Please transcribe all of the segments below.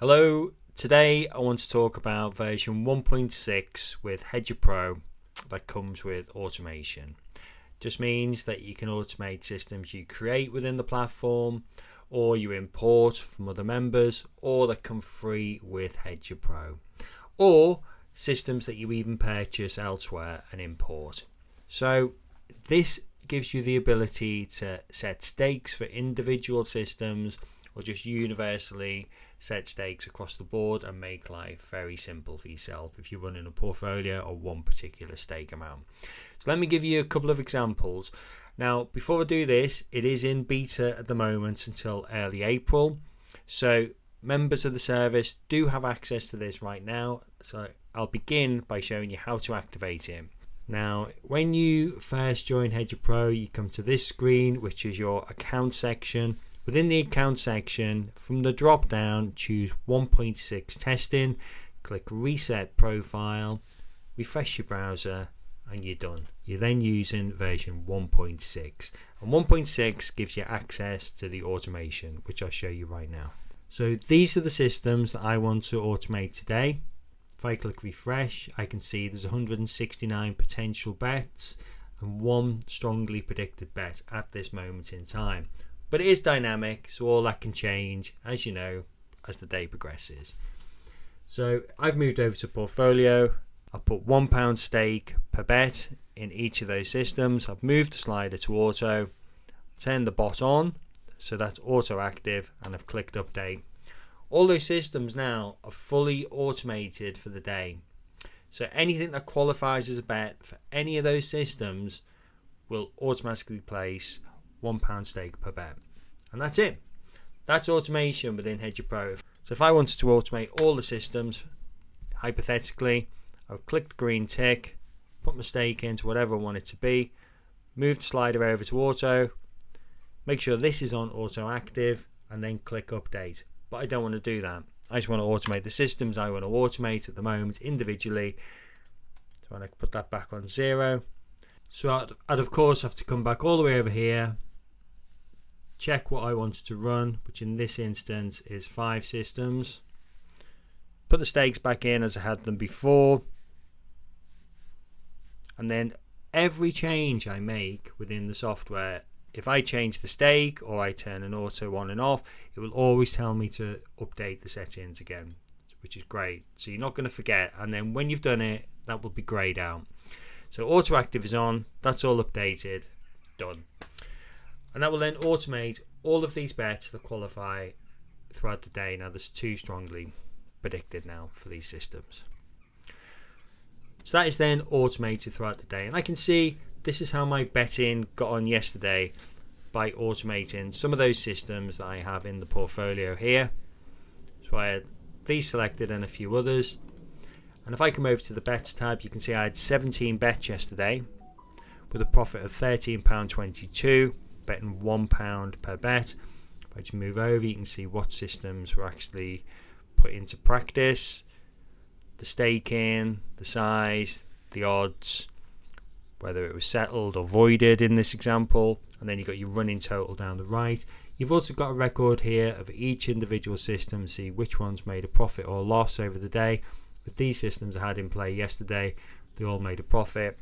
Hello, today I want to talk about version 1.6 with Hedger Pro that comes with automation. Just means that you can automate systems you create within the platform or you import from other members or that come free with Hedger Pro or systems that you even purchase elsewhere and import. So this gives you the ability to set stakes for individual systems or just universally set stakes across the board and make life very simple for yourself if you're running a portfolio or one particular stake amount. So let me give you a couple of examples. Now, before I do this, it is in beta at the moment until early April. So members of the service do have access to this right now. So I'll begin by showing you how to activate it. Now, when you first join Hedger Pro, you come to this screen, which is your account section. Within the account section, from the drop down, choose 1.6 testing, click reset profile, refresh your browser, and you're done. You're then using version 1.6, and 1.6 gives you access to the automation, which I'll show you right now. So these are the systems that I want to automate today. If I click refresh, I can see there's 169 potential bets and one strongly predicted bet at this moment in time. But it is dynamic, so all that can change, as you know, as the day progresses. So I've moved over to portfolio. I've put £1 stake per bet in each of those systems. I've moved the slider to auto, turned the bot on, so that's auto active, and I've clicked update. All those systems now are fully automated for the day. So anything that qualifies as a bet for any of those systems will automatically place £1 stake per bet, and that's it. That's automation within Hedger Pro. So if I wanted to automate all the systems, hypothetically, I would click the green tick, put my stake into whatever I want it to be, move the slider over to auto, make sure this is on auto active, and then click update. But I don't want to do that. I just want to automate the systems I want to automate at the moment individually. So I can put that back on 0. So I'd of course have to come back all the way over here, check what I wanted to run, which in this instance is 5 systems. Put the stakes back in as I had them before. And then every change I make within the software, if I change the stake or I turn an auto on and off, it will always tell me to update the settings again, which is great. So you're not going to forget. And then when you've done it, that will be grayed out. So auto active is on, that's all updated, done. And that will then automate all of these bets that qualify throughout the day. Now there's 2 strongly predicted now for these systems. So that is then automated throughout the day. And I can see this is how my betting got on yesterday by automating some of those systems that I have in the portfolio here. So I had these selected and a few others. And if I come over to the bets tab, you can see I had 17 bets yesterday with a profit of £13.22, betting £1 per bet. If I just move over, you can see what systems were actually put into practice, the staking, the size, the odds, whether it was settled or voided in this example, and then you've got your running total down the right. You've also got a record here of each individual system, see which ones made a profit or loss over the day. With these systems I had in play yesterday, they all made a profit,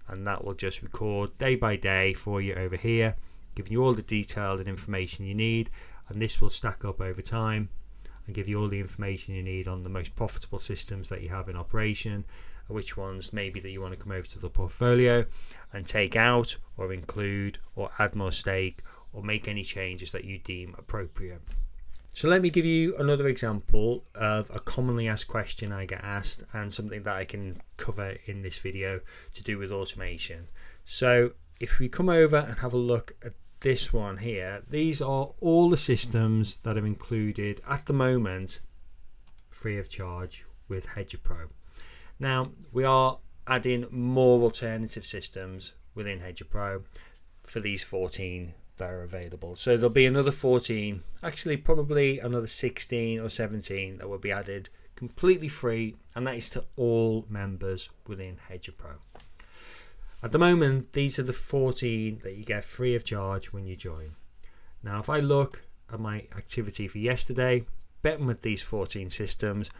and that will just record day by day for you over here, giving you all the detailed information you need, and this will stack up over time and give you all the information you need on the most profitable systems that you have in operation, and which ones maybe that you want to come over to the portfolio and take out or include or add more stake or make any changes that you deem appropriate. So let me give you another example of a commonly asked question I get asked and something that I can cover in this video to do with automation. So if we come over and have a look at this one here, these are all the systems that are included at the moment free of charge with Hedger Pro. Now we are adding more alternative systems within Hedger Pro for these 14 that are available. So there'll be another 14, actually probably another 16 or 17 that will be added completely free, and that is to all members within Hedger Pro. At the moment, these are the 14 that you get free of charge when you join. Now, if I look at my activity for yesterday, betting with these 14 systems,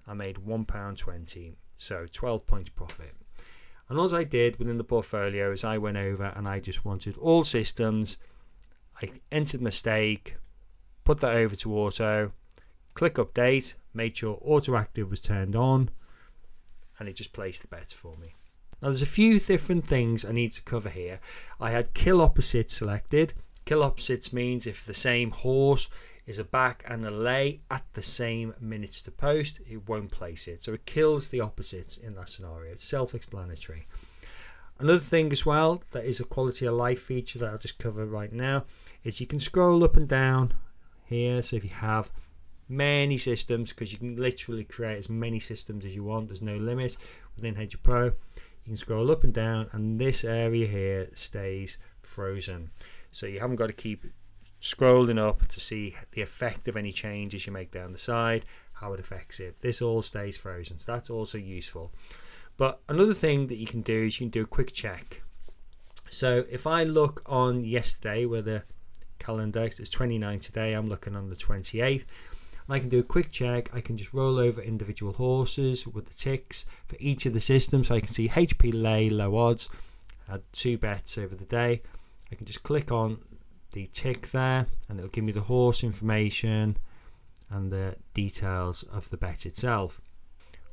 I made £1.20, so 12 points profit. And all I did within the portfolio is I went over and I just wanted all systems. I entered my stake, put that over to auto, click update, made sure auto active was turned on, and it just placed the bets for me. Now there's a few different things I need to cover here. I had kill opposites selected. Kill opposites means if the same horse is a back and a lay at the same minutes to post, it won't place it. So it kills the opposites in that scenario. It's self-explanatory. Another thing as well that is a quality of life feature that I'll just cover right now is you can scroll up and down here. So if you have many systems, because you can literally create as many systems as you want, there's no limit within Hedger Pro, you can scroll up and down and this area here stays frozen. So you haven't got to keep scrolling up to see the effect of any changes you make down the side, how it affects it. This all stays frozen, so that's also useful. But another thing that you can do is you can do a quick check. So if I look on yesterday, where the calendar is 29 today, I'm looking on the 28th, I can do a quick check. I can just roll over individual horses with the ticks for each of the systems, so I can see HP lay low odds, had 2 bets over the day. I can just click on the tick there and it'll give me the horse information and the details of the bet itself.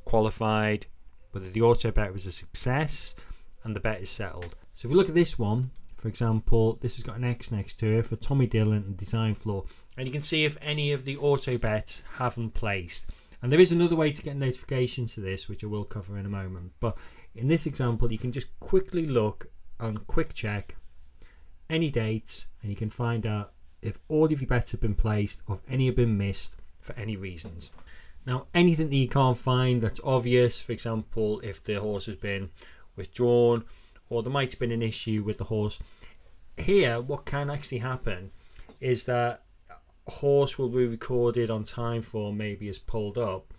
Qualified, whether the auto bet was a success, and the bet is settled. So if we look at this one, for example, this has got an X next to it for Tommy Dillon and Design Floor, and you can see if any of the auto bets haven't placed. And there is another way to get notifications to this, which I will cover in a moment, but in this example you can just quickly look on quick check any dates and you can find out if all of your bets have been placed or if any have been missed for any reasons. Now anything that you can't find that's obvious, for example if the horse has been withdrawn or there might have been an issue with the horse, here what can actually happen is that a horse will be recorded on time form, maybe is pulled up,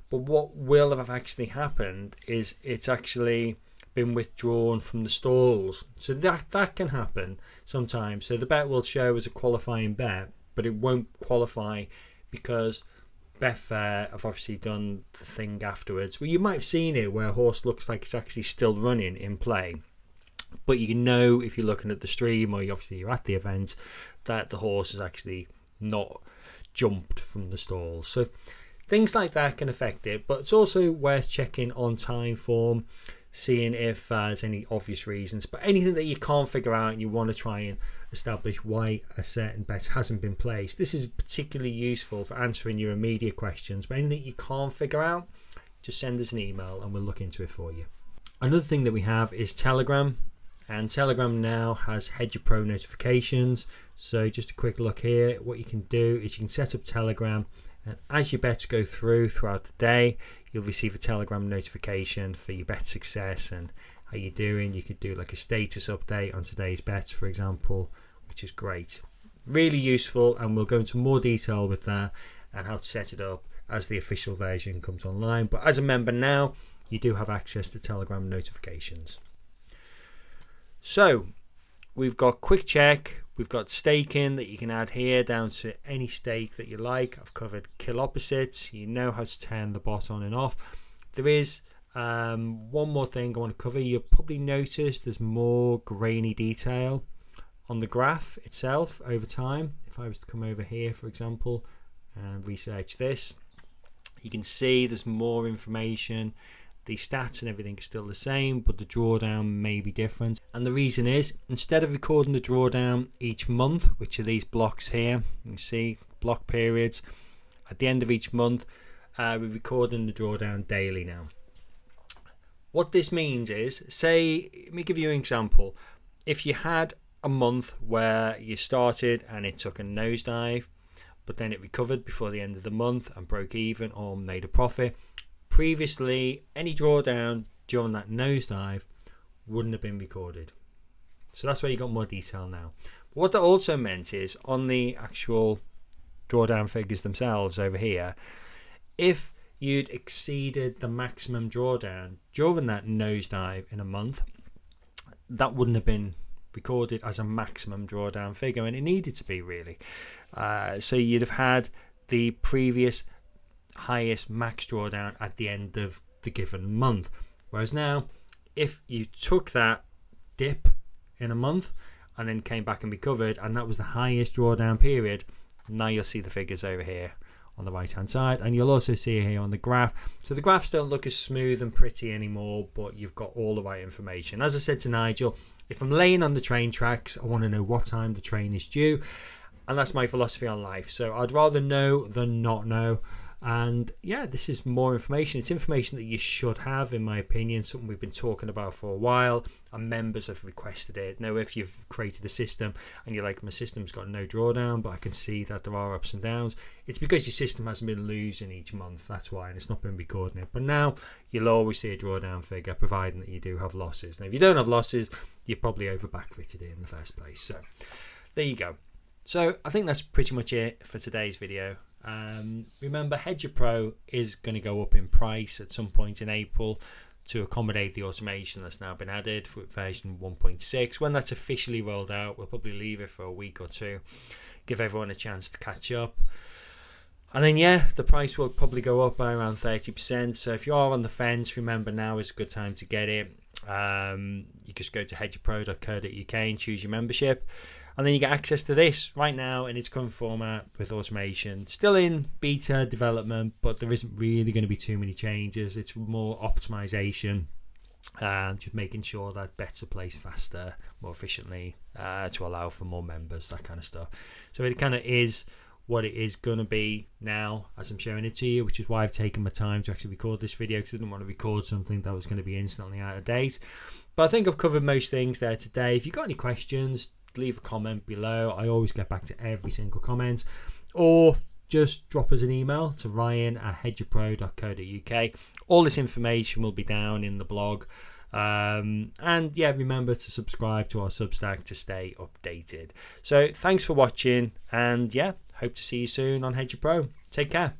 but what will have actually happened is it's actually been withdrawn from the stalls. So that can happen sometimes. So the bet will show as a qualifying bet, but it won't qualify because Betfair have obviously done the thing afterwards. Well, you might have seen it where a horse looks like it's actually still running in play, but you know if you're looking at the stream or you're at the event that the horse is actually not jumped from the stalls. So things like that can affect it, but it's also worth checking on time form, seeing if there's any obvious reasons. But anything that you can't figure out and you want to try and establish why a certain bet hasn't been placed, this is particularly useful for answering your immediate questions. But anything you can't figure out, just send us an email and we'll look into it for you. Another thing that we have is Telegram, and Telegram now has Hedger Pro notifications. So just a quick look here, what you can do is you can set up Telegram, and as your bets go throughout the day, you'll receive a Telegram notification for your bet success and how you're doing. You could do like a status update on today's bets, for example, which is great. Really useful, and we'll go into more detail with that and how to set it up as the official version comes online. But as a member now, you do have access to Telegram notifications. So we've got quick check, we've got staking that you can add here down to any stake that you like. I've covered kill opposites, you know how to turn the bot on and off. There is one more thing I want to cover. You'll probably notice there's more grainy detail on the graph itself over time. If I was to come over here, for example, and research this, you can see there's more information. The stats and everything is still the same, but the drawdown may be different. And the reason is, instead of recording the drawdown each month, which are these blocks here, you can see block periods, at the end of each month, we're recording the drawdown daily now. What this means is, say, let me give you an example. If you had a month where you started and it took a nosedive, but then it recovered before the end of the month and broke even or made a profit, previously any drawdown during that nosedive wouldn't have been recorded. So that's where you got more detail now. But what that also meant is, on the actual drawdown figures themselves over here, if you'd exceeded the maximum drawdown during that nosedive in a month, that wouldn't have been recorded as a maximum drawdown figure, and it needed to be really. So you'd have had the previous highest max drawdown at the end of the given month. Whereas now, if you took that dip in a month and then came back and recovered, and that was the highest drawdown period, now you'll see the figures over here on the right hand side, and you'll also see here on the graph. So the graphs don't look as smooth and pretty anymore, but you've got all the right information. As I said to Nigel, if I'm laying on the train tracks, I want to know what time the train is due, and that's my philosophy on life. So I'd rather know than not know. And yeah, this is more information. It's information that you should have, in my opinion, something we've been talking about for a while, and members have requested it. Now, if you've created a system and you're like, my system's got no drawdown, but I can see that there are ups and downs, it's because your system hasn't been losing each month. That's why, and it's not been recording it. But now you'll always see a drawdown figure, providing that you do have losses. Now, if you don't have losses, you're probably over backfitted it in the first place. So there you go. So I think that's pretty much it for today's video. Remember, Hedger Pro is going to go up in price at some point in April to accommodate the automation that's now been added for version 1.6. When that's officially rolled out, we'll probably leave it for a week or two, give everyone a chance to catch up. And then yeah, the price will probably go up by around 30%. So if you are on the fence, remember now is a good time to get it. You just go to hedgerpro.co.uk and choose your membership. And then you get access to this right now in its current format with automation. Still in beta development, but there isn't really going to be too many changes. It's more optimization, just making sure that bets are placed faster, more efficiently, to allow for more members, that kind of stuff. So it kind of is what it is going to be now as I'm showing it to you, which is why I've taken my time to actually record this video, because I didn't want to record something that was going to be instantly out of date. But I think I've covered most things there today. If you've got any questions, leave a comment below. I always get back to every single comment, or just drop us an email to ryan@hedgerpro.co.uk. all this information will be down in the blog, and yeah, remember to subscribe to our Substack to stay updated. So thanks for watching, and yeah, hope to see you soon on Hedger Pro. Take care.